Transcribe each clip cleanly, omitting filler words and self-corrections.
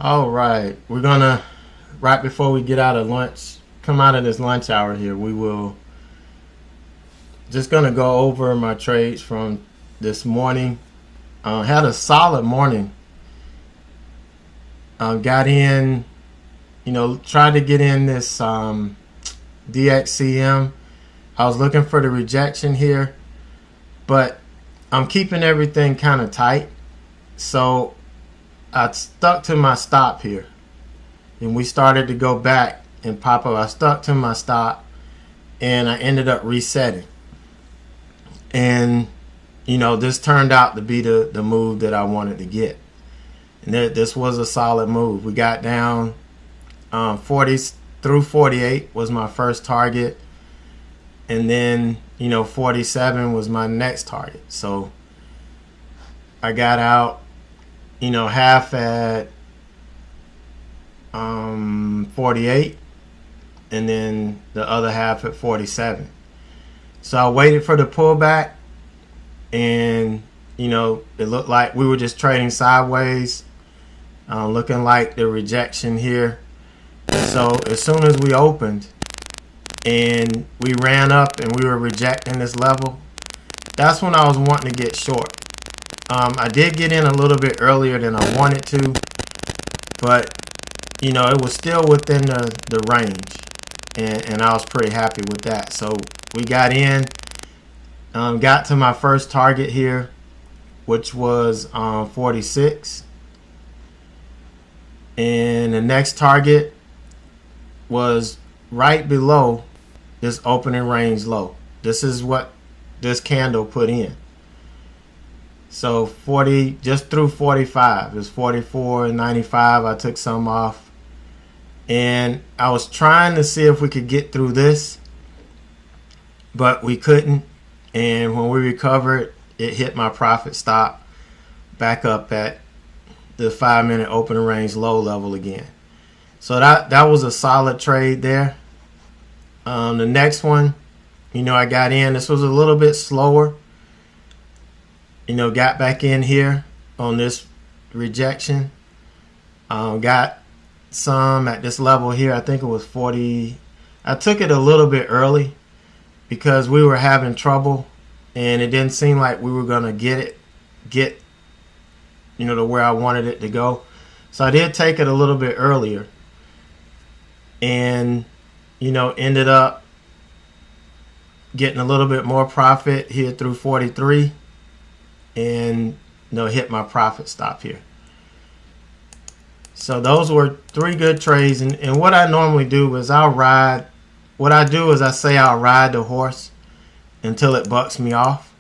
All right, we're gonna right before we get out of lunch, come out of this lunch hour here. We will just gonna go over my trades from this morning. Had a solid morning. Got in, tried to get in this DXCM. I was looking for the rejection here, but I'm keeping everything kind of tight. So I stuck to my stop here. And we started to go back and pop up. I stuck to my stop and I ended up resetting. And, this turned out to be the move that I wanted to get. And this was a solid move. We got down 40 through 48 was my first target. And then, 47 was my next target. So I got out, half at 48 and then the other half at 47. So I waited for the pullback and, it looked like we were just trading sideways, looking like the rejection here. So as soon as we opened and we ran up and we were rejecting this level, that's when I was wanting to get short. I did get in a little bit earlier than I wanted to, but it was still within the range, and I was pretty happy with that. So we got in, got to my first target here, which was 46, and the next target was right below this opening range low. This is what this candle put in. So 40, just through 45. It was 44.95. I took some off. And I was trying to see if we could get through this, but we couldn't. And when we recovered, it hit my profit stop back up at the 5-minute opening range low level again. So that was a solid trade there. The next one, I got in. This was a little bit slower. Got back in here on this rejection. Got some at this level here. I think it was 40. I took it a little bit early because we were having trouble and it didn't seem like we were going to get to where I wanted it to go. So I did take it a little bit earlier and, ended up getting a little bit more profit here through 43 and, hit my profit stop here. So those were 3 good trades. And what I normally do is I'll ride the horse until it bucks me off.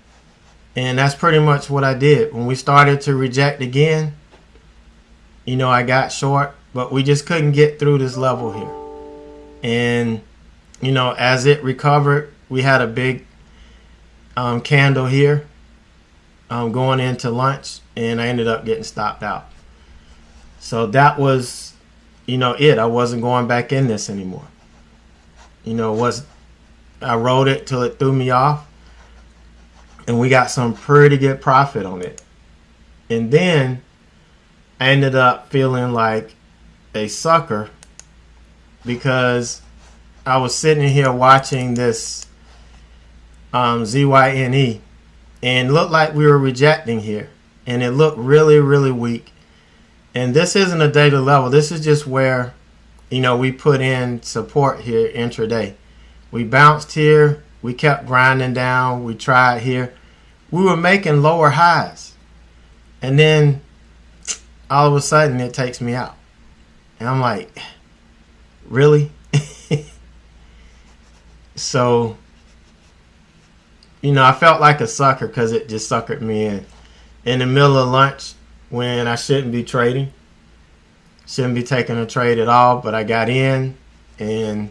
And that's pretty much what I did. When we started to reject again, I got short, but we just couldn't get through this level here. And, as it recovered, we had a big candle here going into lunch, and I ended up getting stopped out. So that was, it. I wasn't going back in this anymore. I rode it till it threw me off, and we got some pretty good profit on it. And then I ended up feeling like a sucker because I was sitting here watching this ZYNE, and it looked like we were rejecting here, and it looked really, really weak. And this isn't a daily level. This is just where, we put in support here intraday. We bounced here. We kept grinding down. We tried here. We were making lower highs. And then all of a sudden it takes me out. And I'm like, really? So, I felt like a sucker because it just suckered me in the middle of lunch when I shouldn't be trading. Shouldn't be taking a trade at all, but I got in and,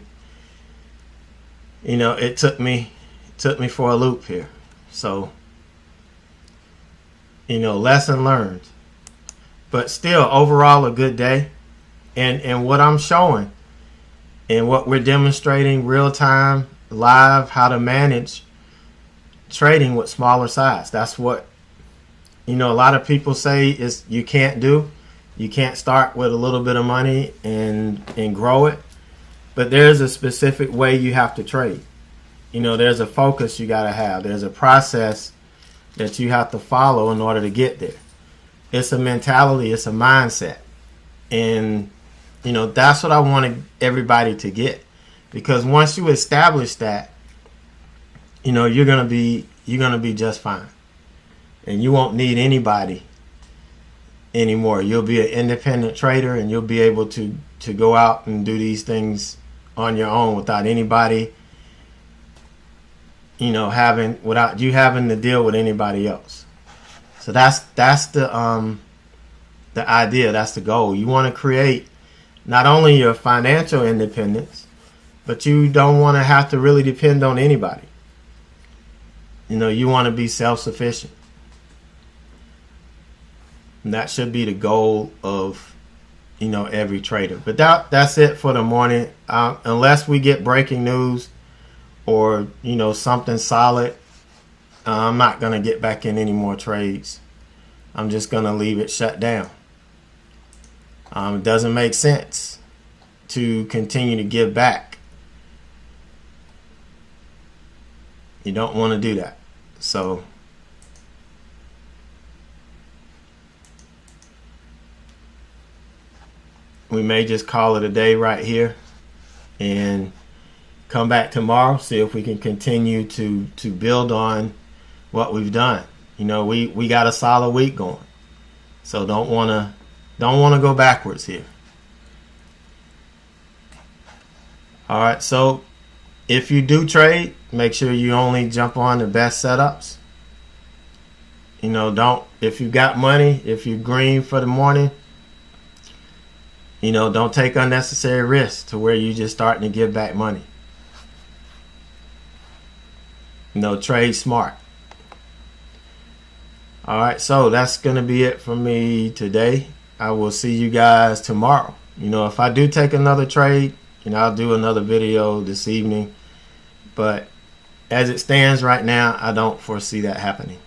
it took me for a loop here. So, lesson learned. But still, overall, a good day. And what I'm showing and what we're demonstrating real time, live, how to manage trading with smaller size. That's what, a lot of people say is you can't do. You can't start with a little bit of money and grow it, but there's a specific way you have to trade. You know, there's a focus you got to have. There's a process that you have to follow in order to get there. It's a mentality, it's a mindset. And, you know, that's what I wanted everybody to get. Because once you establish that, you know, you're gonna be just fine. And you won't need anybody anymore. You'll be an independent trader, and you'll be able to go out and do these things on your own without anybody, you know, without you having to deal with anybody else. So that's the idea. That's the goal. You want to create not only your financial independence, but you don't want to have to really depend on anybody. You know, you want to be self-sufficient. And that should be the goal of, you know, every trader. But that's it for the morning. Unless we get breaking news or, you know, something solid, I'm not going to get back in any more trades. I'm just going to leave it shut down. It doesn't make sense to continue to give back. You don't want to do that. So we may just call it a day right here and come back tomorrow, see if we can continue to build on what we've done. You know, we got a solid week going. So don't want to go backwards here. All right, so if you do trade, make sure you only jump on the best setups. You know, if you got money, if you're green for the morning, you know, don't take unnecessary risks to where you're just starting to give back money. You know, trade smart. All right, so that's going to be it for me today. I will see you guys tomorrow. You know, if I do take another trade, you know, I'll do another video this evening. But as it stands right now, I don't foresee that happening.